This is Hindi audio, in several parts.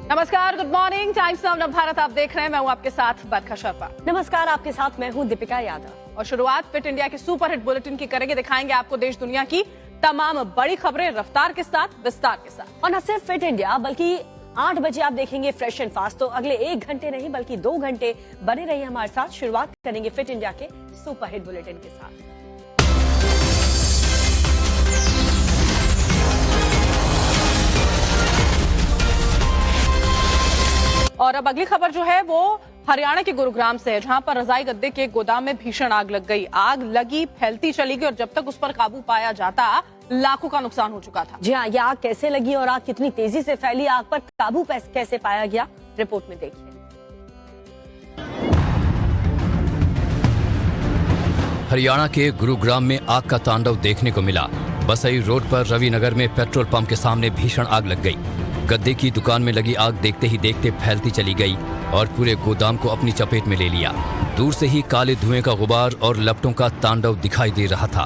नमस्कार, good morning. Times now Navbharat आप देख रहे हैं। मैं हूं आपके साथ बरखा शर्मा। नमस्कार, आपके साथ मैं हूं दीपिका यादव। और शुरुआत फिट इंडिया के सुपर हिट बुलेटिन की करेंगे। दिखाएंगे आपको देश दुनिया की तमाम बड़ी खबरें रफ्तार के साथ, विस्तार के साथ। और न सिर्फ फिट इंडिया बल्कि 8 बजे आप देखेंगे फ्रेश एंड फास्ट। तो अगले 1 घंटे नहीं बल्कि 2 घंटे बने रहिए हमारे साथ। शुरुआत करेंगे फिट इंडिया के सुपर हिट बुलेटिन के साथ। और अब अगली खबर जो है वो हरियाणा के गुरुग्राम से है, जहां पर रजाई गद्दे के गोदाम में भीषण आग लग गई। आग लगी, फैलती चली गई और जब तक उस पर काबू पाया जाता लाखों का नुकसान हो चुका था। जी हाँ, ये आग कैसे लगी और आग कितनी तेजी से फैली, आग पर काबू कैसे पाया गया, रिपोर्ट में देखिए। हरियाणा के गुरुग्राम में आग का तांडव देखने को मिला। बसई रोड पर रविनगर में पेट्रोल पंप के सामने भीषण आग लग गई। गद्दे की दुकान में लगी आग देखते ही देखते फैलती चली गई और पूरे गोदाम को अपनी चपेट में ले लिया। दूर से ही काले धुएं का गुबार और लपटों का तांडव दिखाई दे रहा था।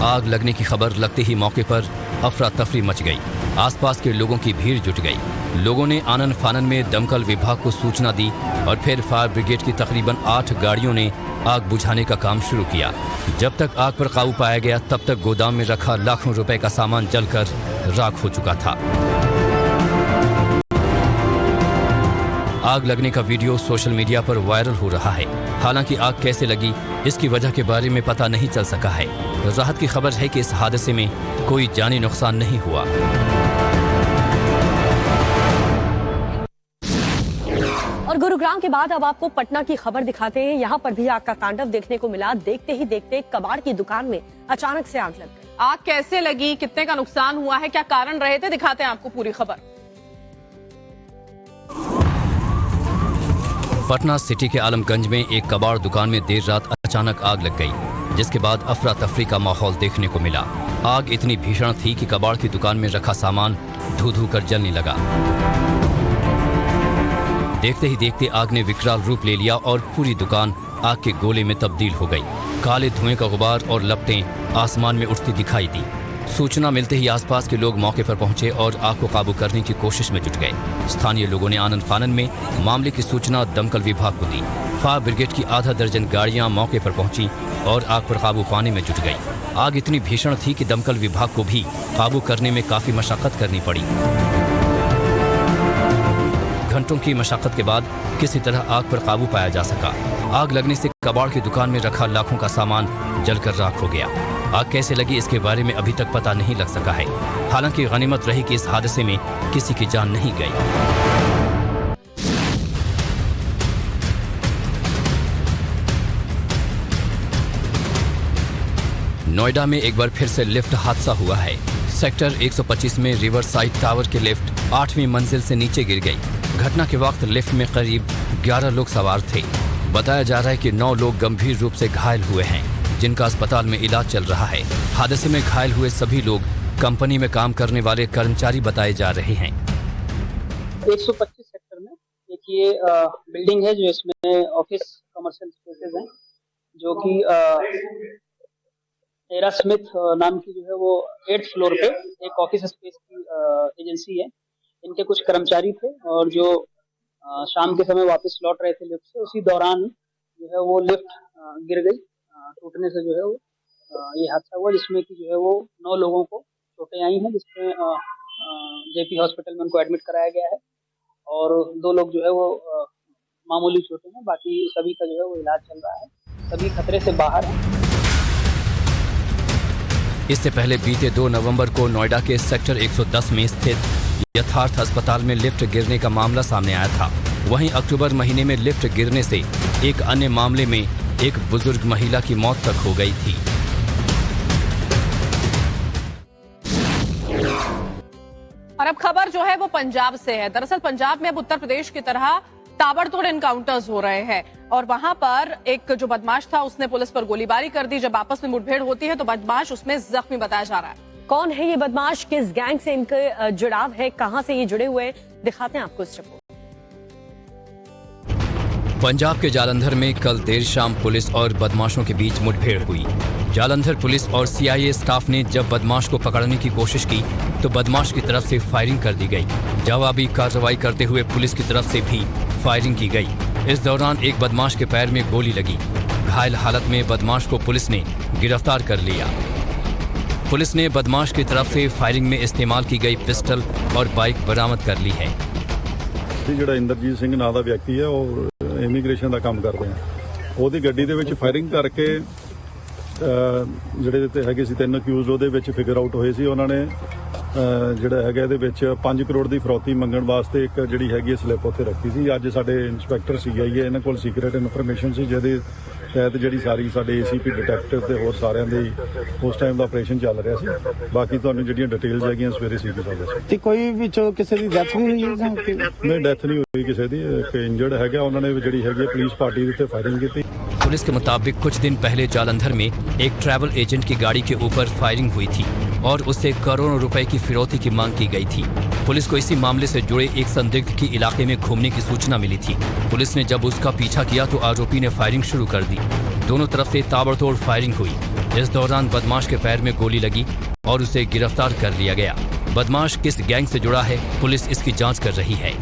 आग लगने की खबर लगते ही मौके पर अफरा तफरी मच गई। आसपास के लोगों की भीड़ जुट गई। लोगों ने आनन फानन में दमकल विभाग को सूचना दी और फिर फायर ब्रिगेड की तकरीबन 8 गाड़ियों ने आग बुझाने का काम शुरू किया। जब तक आग पर काबू पाया गया तब तक गोदाम में रखा लाखों रुपए का सामान जलकर राख हो चुका था। आग लगने का वीडियो सोशल मीडिया पर वायरल हो रहा है। हालांकि आग कैसे लगी इसकी वजह के बारे में पता नहीं चल सका है। राहत की खबर है कि इस हादसे में कोई जानी नुकसान नहीं हुआ। और गुरुग्राम के बाद अब आपको पटना की खबर दिखाते हैं। यहाँ पर भी आग का तांडव देखने को मिला। देखते ही देखते कबाड़ की दुकान में अचानक से आग लग गई। आग कैसे लगी, कितने का नुकसान हुआ है, क्या कारण रहे थे, दिखाते हैं आपको पूरी खबर। पटना सिटी के आलमगंज में एक कबाड़ दुकान में देर रात अचानक आग लग गई, जिसके बाद अफरा तफरी का माहौल देखने को मिला। आग इतनी भीषण थी कि कबाड़ की दुकान में रखा सामान धू धू कर जलने लगा। देखते ही देखते आग ने विकराल रूप ले लिया और पूरी दुकान आग के गोले में तब्दील हो गई। काले धुएं का गुबार और लपटें आसमान में उठती दिखाई दी। सूचना मिलते ही आसपास के लोग मौके पर पहुंचे और आग को काबू करने की कोशिश में जुट गए। स्थानीय लोगों ने आनन फानन में मामले की सूचना दमकल विभाग को दी। फायर ब्रिगेड की आधा दर्जन गाड़ियां मौके पर पहुंची और आग पर काबू पाने में जुट गई। आग इतनी भीषण थी कि दमकल विभाग को भी काबू करने में काफी मशक्कत करनी पड़ी। घंटों की मशक्कत के बाद किसी तरह आग पर काबू पाया जा सका। आग लगने से कबाड़ की दुकान में रखा लाखों का सामान जलकर राख हो गया। आग कैसे लगी इसके बारे में अभी तक पता नहीं लग सका है। हालांकि गनीमत रही कि इस हादसे में किसी की जान नहीं गई। नोएडा में एक बार फिर से लिफ्ट हादसा हुआ है। सेक्टर 125 में रिवर साइड टावर के लिफ्ट 8वीं मंजिल से नीचे गिर गई। घटना के वक्त लिफ्ट में करीब 11 लोग सवार थे। बताया जा रहा है कि 9 लोग गंभीर रूप से घायल हुए हैं, जिनका अस्पताल में इलाज चल रहा है। हादसे में घायल हुए सभी लोग कंपनी में काम करने वाले कर्मचारी बताए जा रहे हैं। 125 सेक्टर में एक ये बिल्डिंग है जो इसमें ऑफिस कमर्शियल स्पेसेस हैं, जो कि एरा स्मिथ नाम की जो है वो 8th फ्लोर पे एक ऑफिस स्पेस की एजेंसी है। इनके कुछ कर्मचारी थे और जो शाम के समय वापस लौट रहे थे लिफ्ट से, उसी दौरान जो है वो लिफ्ट गिर गई। टूटने से जो है वो ये हादसा हुआ, जिसमें कि जो है वो 9 लोगों को चोटें आई हैं, जिसमें जेपी हॉस्पिटल में उनको एडमिट कराया गया है और 2 लोग जो है वो मामूली चोटें हैं। बाकी सभी का जो है वो इलाज चल रहा है, सभी खतरे से बाहर हैं। इससे पहले बीते 2 नवंबर को नोएडा के सेक्टर 110 में स्थित यथार्थ अस्पताल में लिफ्ट गिरने का मामला सामने आया था। वहीं अक्टूबर महीने में लिफ्ट गिरने से एक अन्य मामले में एक बुजुर्ग महिला की मौत तक हो गई थी। और अब खबर जो है वो पंजाब से है। दरअसल पंजाब में अब उत्तर प्रदेश की तरह ताबड़तोड़ एनकाउंटर्स हो रहे हैं और वहां पर एक जो बदमाश था उसने पुलिस पर गोलीबारी कर दी। जब आपस में मुठभेड़ होती है तो बदमाश उसमें जख्मी बताया जा रहा है। कौन है ये बदमाश, किस गैंग से इनका जुड़ाव है, कहां से ये जुड़े हुए, दिखाते हैं आपको इस रिपोर्ट। पंजाब के जालंधर में कल देर शाम पुलिस और बदमाशों के बीच मुठभेड़ हुई। जालंधर पुलिस और CIA स्टाफ ने जब बदमाश को पकड़ने की कोशिश की तो बदमाश की तरफ से फायरिंग कर दी गई। जवाबी कार्रवाई करते हुए पुलिस की तरफ से भी फायरिंग की गई। इस दौरान एक बदमाश के पैर में गोली लगी। घायल हालत में बदमाश को पुलिस ने गिरफ्तार कर लिया। पुलिस ने बदमाश की तरफ से फायरिंग में इस्तेमाल की गई पिस्टल और बाइक बरामद कर ली है। ਜਿਹੜਾ ਇੰਦਰਜੀਤ ਸਿੰਘ ਨਾਂ ਦਾ ਵਿਅਕਤੀ ਹੈ ਉਹ ਇਮੀਗ੍ਰੇਸ਼ਨ ਦਾ ਕੰਮ ਕਰਦੇ ਆ। ਉਹਦੀ ਗੱਡੀ ਦੇ ਵਿੱਚ ਫਾਇਰਿੰਗ ਕਰਕੇ ਜਿਹੜੇ ਤੇ ਹੈਗੇ ਸੀ 3 ਅਕਿਊਜ਼ ਉਹਦੇ ਵਿੱਚ ਫਿਗਰ ਆਊਟ ਹੋਏ ਸੀ। ਉਹਨਾਂ ਨੇ ਜਿਹੜਾ ਹੈਗਾ ਇਹਦੇ ਵਿੱਚ 5 ਕਰੋੜ ਦੀ ਫਰੌਤੀ ਮੰਗਣ ਵਾਸਤੇ ਇੱਕ ਜਿਹੜੀ ਹੈਗੀ ਸਲਿੱਪ ਉੱਥੇ ਰੱਖੀ ਸੀ। ਅੱਜ ਸਾਡੇ ਇੰਸਪੈਕਟਰ CIA ਇਹਨਾਂ ਕੋਲ ਸੀਕ੍ਰੀਟ ਇਨਫੋਰਮੇਸ਼ਨ ਸੀ ਜਿਹਦੇ ਤਹਿਤ ਜਿਹੜੀ ਸਾਰੀ ਸਾਡੇ ACP ਡਿਟੈਕਟਿਵ ਤੇ ਹੋਰ ਸਾਰਿਆਂ ਦੇ ਉਸ ਟਾਈਮ ਦਾ ਆਪਰੇਸ਼ਨ ਚੱਲ ਰਿਹਾ ਸੀ। ਬਾਕੀ ਤੁਹਾਨੂੰ ਜਿਹੜੀਆਂ ਡਿਟੇਲਸ ਹੈਗੀਆਂ ਸਵੇਰੇ ਸੀਪੀ ਸਾਹਿਬ ਦੱਸੋ। ਤੇ ਕੋਈ ਵਿੱਚੋਂ ਕਿਸੇ ਦੀ ਡੈਥ ਵੀ ਹੋਈ ਹੈ ਜਾਂ ਨਹੀਂ, ਡੈਥ ਨਹੀਂ ਹੋਈ ਕਿਸੇ ਦੀ। ਇੱਕ ਇੰਜਰਡ ਹੈਗਾ, ਉਹਨਾਂ ਨੇ ਜਿਹੜੀ ਹੈਗੀ ਪੁਲਿस पार्टी के ऊपर फायरिंग की थी। पुलिस के मुताबिक कुछ दिन पहले जालंधर में एक ट्रैवल एजेंट की गाड़ी के ऊपर फायरिंग हुई थी और उससे करोड़ों रुपए की फिरौती की मांग की गई थी। पुलिस को इसी मामले से जुड़े एक संदिग्ध की इलाके में घूमने की सूचना मिली थी। पुलिस ने जब उसका पीछा किया तो आरोपी ने फायरिंग शुरू कर दी। दोनों तरफ से ताबड़तोड़ फायरिंग हुई। इस दौरान बदमाश के पैर में गोली लगी और उसे गिरफ्तार कर लिया गया। बदमाश किस गैंग से जुड़ा है, पुलिस इसकी जांच कर रही है।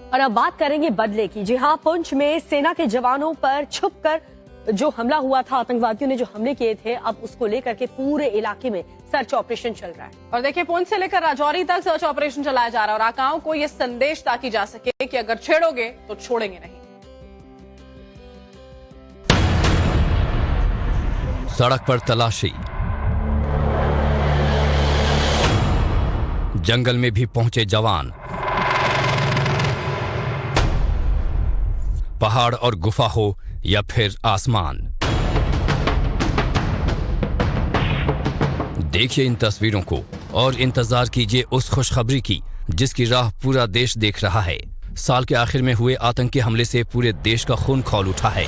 और अब बात करेंगे बदले की। जी हाँ, पुंछ में सेना के जवानों पर छुपकर जो हमला हुआ था, आतंकवादियों ने जो हमले किए थे, अब उसको लेकर के पूरे इलाके में सर्च ऑपरेशन चल रहा है। और देखिए, पुंछ से लेकर राजौरी तक सर्च ऑपरेशन चलाया जा रहा है और आकाओं को यह संदेश ताकि जा सके कि अगर छेड़ोगे तो छोड़ेंगे नहीं। सड़क पर तलाशी, जंगल में भी पहुंचे जवान। पहाड़ और गुफा हो या फिर आसमान, देखिए इन तस्वीरों को और इंतजार कीजिए उस खुशखबरी की जिसकी राह पूरा देश देख रहा है। साल के आखिर में हुए आतंकी हमले से पूरे देश का खून खौल उठा है।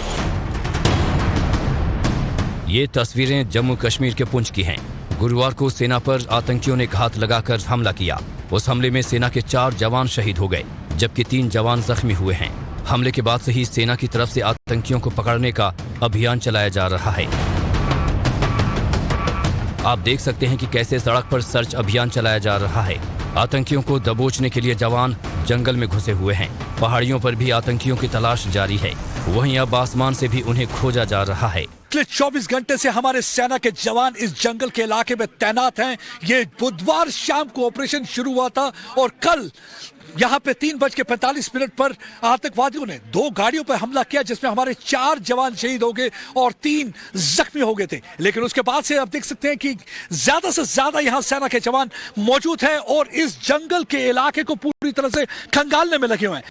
ये तस्वीरें जम्मू कश्मीर के पुंछ की हैं। गुरुवार को सेना पर आतंकियों ने घात लगाकर हमला किया। उस हमले में सेना के 4 जवान शहीद हो गए जबकि 3 जवान जख्मी हुए हैं। हमले के बाद से ही सेना की तरफ से आतंकियों को पकड़ने का अभियान चलाया जा रहा है। आप देख सकते हैं कि कैसे सड़क पर सर्च अभियान चलाया जा रहा है। आतंकियों को दबोचने के लिए जवान जंगल में घुसे हुए हैं। पहाड़ियों पर भी आतंकियों की तलाश जारी है। वहीं अब आसमान से भी उन्हें खोजा जा रहा है। पिछले 24 घंटे से हमारे सेना के जवान इस जंगल के इलाके में तैनात हैं। ये बुधवार शाम को ऑपरेशन शुरू हुआ था और कल यहाँ पे 3:45 पर आतंकवादियों ने 2 गाड़ियों पर हमला किया जिसमें हमारे 4 जवान शहीद हो गए और 3 जख्मी हो गए थे। लेकिन उसके बाद से आप देख सकते हैं कि ज्यादा से ज्यादा यहाँ सेना के जवान मौजूद हैं और इस जंगल के इलाके को पूरी तरह से खंगालने में लगे हुए हैं।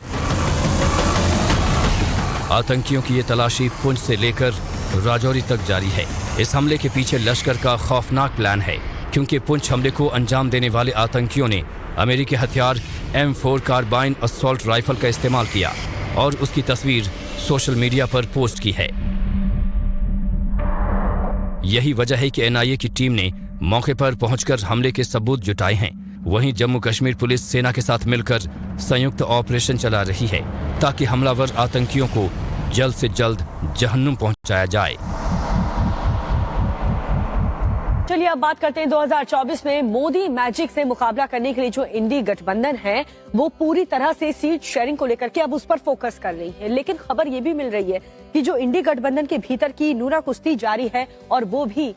आतंकियों की ये तलाशी पुंछ से लेकर राजौरी तक जारी है। इस हमले के पीछे लश्कर का खौफनाक प्लान है क्योंकि पुंछ हमले को अंजाम देने वाले आतंकियों ने अमेरिकी हथियार M4 कार्बाइन असॉल्ट राइफल का इस्तेमाल किया और उसकी तस्वीर सोशल मीडिया पर पोस्ट की है। यही वजह है कि NIA की टीम ने मौके पर पहुंचकर हमले के सबूत जुटाए हैं। वहीं जम्मू कश्मीर पुलिस सेना के साथ मिलकर संयुक्त ऑपरेशन चला रही है ताकि हमलावर आतंकियों को जल्द से जल्द जहन्नुम पहुंचाया जाए। चलिए अब बात करते हैं 2024 में मोदी मैजिक से मुकाबला करने के लिए जो इंडी गठबंधन है वो पूरी तरह से सीट शेयरिंग को लेकर के अब उस पर फोकस कर रही है। लेकिन खबर ये भी मिल रही है कि जो इंडी गठबंधन के भीतर की नूरा कुश्ती जारी है और वो भी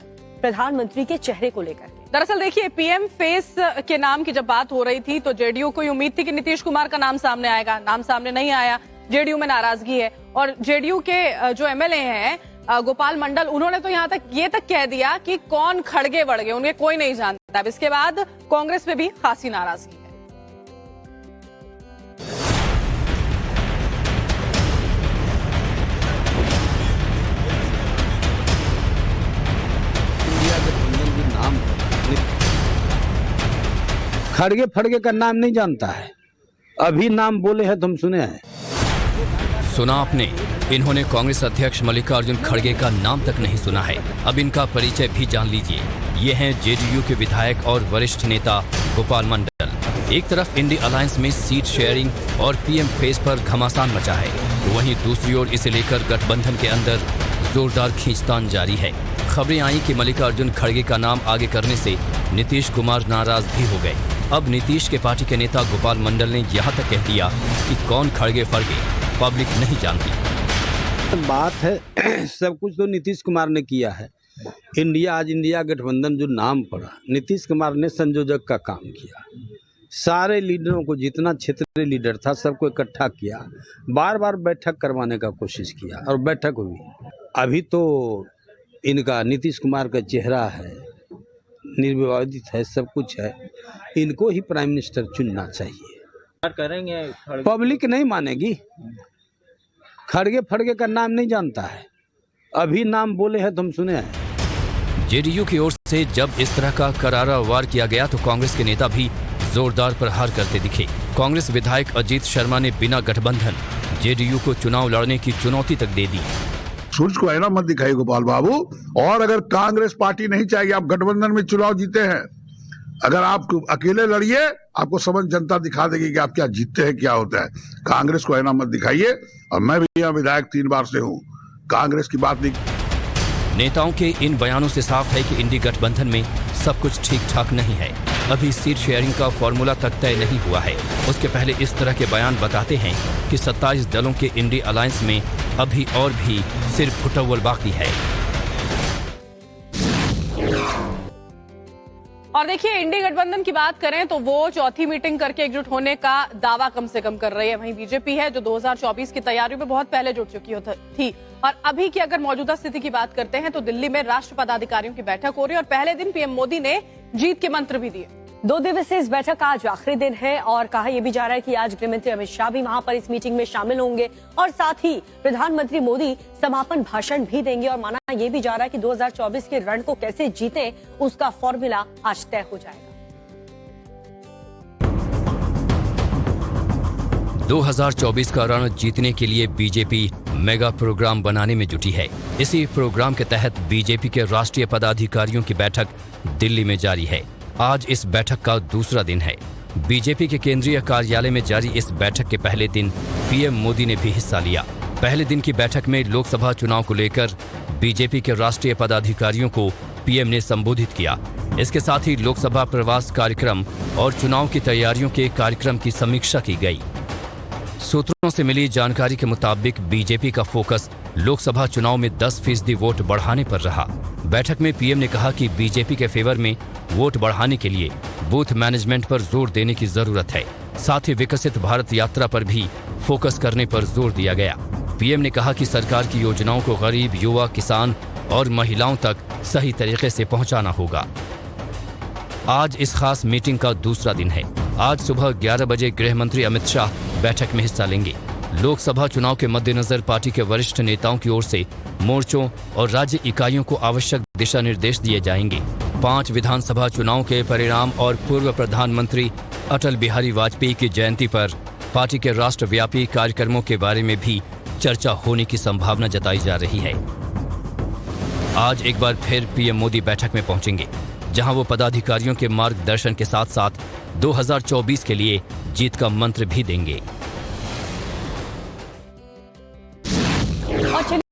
प्रधानमंत्री के चेहरे को लेकर। दरअसल देखिए, PM फेस के नाम की जब बात हो रही थी तो JDU को उम्मीद थी कि नीतीश कुमार का नाम सामने आएगा। नाम सामने नहीं आया। JDU में नाराजगी है और JDU के जो MLA हैं गोपाल मंडल, उन्होंने तो यहाँ तक ये तक कह दिया कि कौन खड़गे बढ़ गए उन्हें कोई नहीं जानता। अब इसके बाद कांग्रेस में भी खासी नाराजगी है। खड़गे फड़गे का नाम नहीं जानता है। अभी नाम बोले हैं तुम सुने हैं? सुना आपने, इन्होंने कांग्रेस अध्यक्ष मल्लिकार्जुन खड़गे का नाम तक नहीं सुना है। अब इनका परिचय भी जान लीजिए। ये हैं JDU के विधायक और वरिष्ठ नेता गोपाल मंडल। एक तरफ इंडी अलायंस में सीट शेयरिंग और PM फेस पर घमासान मचा है, तो वहीं दूसरी ओर इसे लेकर गठबंधन के अंदर जोरदार खींचतान जारी है। खबरें आई कि मल्लिकार्जुन खड़गे का नाम आगे करने से नीतीश कुमार नाराज भी हो गए। अब नीतीश के पार्टी के नेता गोपाल मंडल ने यहाँ तक कह दिया कि कौन खड़गे फड़गे पब्लिक नहीं जानती। बात है सब कुछ तो नीतीश कुमार ने किया है। आज इंडिया गठबंधन जो नाम पड़ा, नीतीश कुमार ने संयोजक का काम किया। सारे लीडरों को, जितना क्षेत्रीय लीडर था सबको इकट्ठा किया, बार बार बैठक करवाने का कोशिश किया और बैठक हुई। अभी तो इनका नीतीश कुमार का चेहरा है, निर्विवादित है, सब कुछ है, इनको ही प्राइम मिनिस्टर चुनना चाहिए। करेंगे पब्लिक नहीं मानेगी। खड़गे फड़गे का नाम नहीं जानता है, अभी नाम बोले हैं तुम सुने हैं। जेडीयू की ओर से जब इस तरह का करारा वार किया गया तो कांग्रेस के नेता भी जोरदार प्रहार करते दिखे। कांग्रेस विधायक अजीत शर्मा ने बिना गठबंधन जेडीयू को चुनाव लड़ने की चुनौती तक दे दी। सूरज को आईना मत दिखाइए गोपाल बाबू। और अगर कांग्रेस पार्टी नहीं चाहेगी आप गठबंधन में चुनाव जीते हैं, अगर आप अकेले लड़िए आपको समझ जनता दिखा देगी कि आप क्या जीतते हैं, क्या होता है। कांग्रेस को आईना मत दिखाइए। और मैं भी यहाँ विधायक 3 बार से हूँ, कांग्रेस की बात नहीं। नेताओं के इन बयानों से साफ है कि इंडी गठबंधन में सब कुछ ठीक ठाक नहीं है। अभी सीट शेयरिंग का फॉर्मूला तक तय नहीं हुआ है। उसके पहले इस तरह के बयान बताते हैं कि 27 दलों के इंडी अलायंस में अभी और भी सिर्फ फुटअव्वल बाकी है। और देखिए, इंडी गठबंधन की बात करें तो वो चौथी मीटिंग करके एकजुट होने का दावा कम से कम कर रही है। वहीं बीजेपी है जो 2024 की तैयारियों में बहुत पहले जुट चुकी थी। और अभी की अगर मौजूदा स्थिति की बात करते हैं तो दिल्ली में राष्ट्र पदाधिकारियों की बैठक हो रही है और पहले दिन पीएम मोदी ने जीत के मंत्र भी दिए। 2 दिवसीय इस बैठक का आज आखिरी दिन है और कहा यह भी जा रहा है कि आज गृहमंत्री अमित शाह भी वहां पर इस मीटिंग में शामिल होंगे और साथ ही प्रधानमंत्री मोदी समापन भाषण भी देंगे। और माना यह भी जा रहा है कि 2024 के रण को कैसे जीते उसका फॉर्मूला आज तय हो जाएगा। 2024 का रण जीतने के लिए बीजेपी मेगा प्रोग्राम बनाने में जुटी है। इसी प्रोग्राम के तहत बीजेपी के राष्ट्रीय पदाधिकारियों की बैठक दिल्ली में जारी है। आज इस बैठक का दूसरा दिन है। बीजेपी के केंद्रीय कार्यालय में जारी इस बैठक के पहले दिन पीएम मोदी ने भी हिस्सा लिया। पहले दिन की बैठक में लोकसभा चुनाव को लेकर बीजेपी के राष्ट्रीय पदाधिकारियों को पीएम ने संबोधित किया। इसके साथ ही लोकसभा प्रवास कार्यक्रम और चुनाव की तैयारियों के कार्यक्रम की समीक्षा की गई। सूत्रों से मिली जानकारी के मुताबिक बीजेपी का फोकस लोकसभा चुनाव में 10% वोट बढ़ाने पर रहा। बैठक में पीएम ने कहा कि बीजेपी के फेवर में वोट बढ़ाने के लिए बूथ मैनेजमेंट पर जोर देने की जरूरत है। साथ ही विकसित भारत यात्रा पर भी फोकस करने पर जोर दिया गया। पीएम ने कहा कि सरकार की योजनाओं को गरीब, युवा, किसान और महिलाओं तक सही तरीके से पहुंचाना होगा। आज इस खास मीटिंग का दूसरा दिन है। आज सुबह 11 बजे गृह मंत्री अमित शाह बैठक में हिस्सा लेंगे। लोकसभा चुनाव के मद्देनजर पार्टी के वरिष्ठ नेताओं की ओर से मोर्चों और राज्य इकाइयों को आवश्यक दिशा निर्देश दिए जाएंगे। 5 विधानसभा चुनाव के परिणाम और पूर्व प्रधानमंत्री अटल बिहारी वाजपेयी की जयंती पर पार्टी के राष्ट्रव्यापी कार्यक्रमों के बारे में भी चर्चा होने की संभावना जताई जा रही है। आज एक बार फिर पीएम मोदी बैठक में पहुंचेंगे, जहां वो पदाधिकारियों के मार्गदर्शन के साथ साथ 2024 के लिए जीत का मंत्र भी देंगे।